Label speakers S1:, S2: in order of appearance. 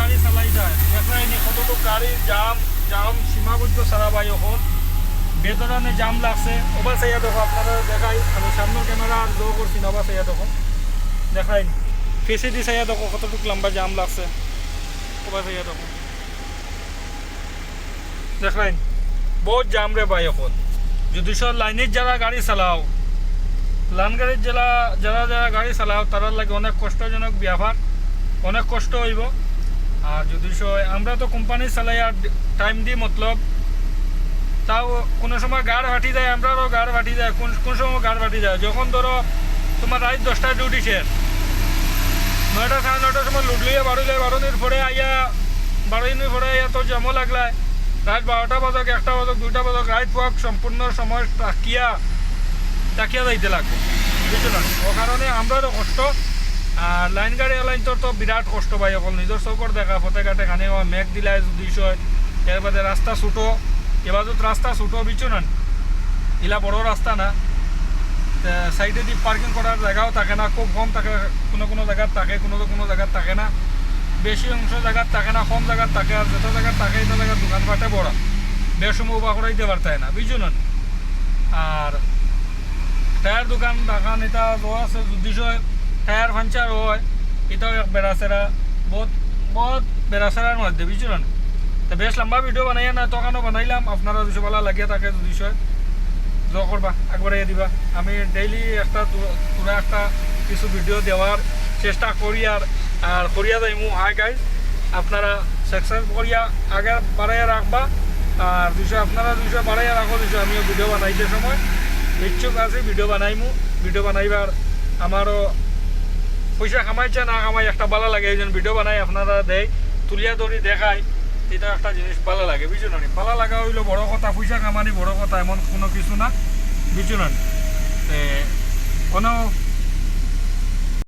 S1: গাড়ি চালাই যায় দেখায়নি কতটুকু গাড়ির জাম সীমাবদ্ধ সারা ভাই এখন বেদরানে জাম লাগছে ওবার চাইয়া দেখো আপনারা দেখাই আমি সামনের ক্যামেরা আর জো করছি না ওবার চাইয়া দেখো দেখাই ফেসে দিয়ে চাইয়া দেখো কতটুকু লম্বা জাম লাগছে ওবার চাইয়া দেখো দেখাই বহুত জাম রে ভাই এখন যদি সব লাইনের যারা গাড়ি চালাও লাইন গাড়ির যারা যারা যারা গাড়ি চালাও তারার লাগে অনেক কষ্টজনক ব্যাপার অনেক কষ্ট হইব আর যদি আমরা তো কোম্পানি চালাই আর টাইম দিই মতলব তাও কোনো সময় গাড় ফাটি যায় আমরারও গাড় ফাটি যায় কোন সময় গাড় ফাটি যায় যখন ধরো তোমার রাত 10টায় ডিউটি শেষ 9টা 9:30টার সময় লুটলিয়ে বারোদিন পরে আইয়া 12 দিনের পরে আইয়া তো জমো লাগলায় রাত 12টা বাজক 1টা বাজক 2টা বাজক রাত পাক সম্পূর্ণ সময় তাকিয়া যাইতে লাগবে বুঝছো না ও কারণে আমরারও কষ্ট আর লাইন গাড়ি লাইনটোর তো বিরাট কষ্ট পাই অকল নিজের চৌকর দেখা ফতে ঘাটে খানে মেঘ দিলাই দুইশয় এর বাদে রাস্তা ছুটো এবার রাস্তা ছুটো বুঝছো না এলা বড় রাস্তা না সাইডে দিয়ে পার্কিং করার জায়গাও থাকে না খুব কম থাকে কোনো জায়গার থাকে কোনো জায়গার থাকে না বেশি অংশ জায়গার থাকে না কম জায়গার থাকে আর যেটা জায়গার থাকে এটা জায়গার দোকানপাটে বড় বেসময় উবা করাইতে পারতে না বুঝছো না আর টায়ার দোকান এটা আছে যদি টায়ার পাঞ্চার হয় এটাও এক বেড়াচেরা বহুত বেড়াচেরার মধ্যে বুঝছো না তো বেশ লম্বা ভিডিও বানাই না তখনও বানাইলাম আপনারা দুশো বেলা লাগিয়ে থাকে দুশোয় জ করবা একবারে দিবা আমি ডেইলি পুরা একটা কিছু ভিডিও দেওয়ার চেষ্টা করি আর করিয়া যাইমু হাই গাইজ আপনারা সাকসেস করিয়া আগে বাড়াইয়া রাখবা আর আপনারা 200 বাড়াইয়া রাখো আমিও ভিডিও বানাইতে সময় ইচ্ছুক আছে ভিডিও বানাইবার আমারও পয়সা কামাইছে না কামাই একটা ভালো লাগে এই জন্য ভিডিও বানাই আপনারা দেয় তুলিয়া ধরি দেখায় এটা একটা জিনিস ভালো লাগে বুঝছো না ভালো লাগা হইলো বড় কথা পয়সা কামানি বড় কথা এমন কোনো কিছু না বুঝছো না কোনো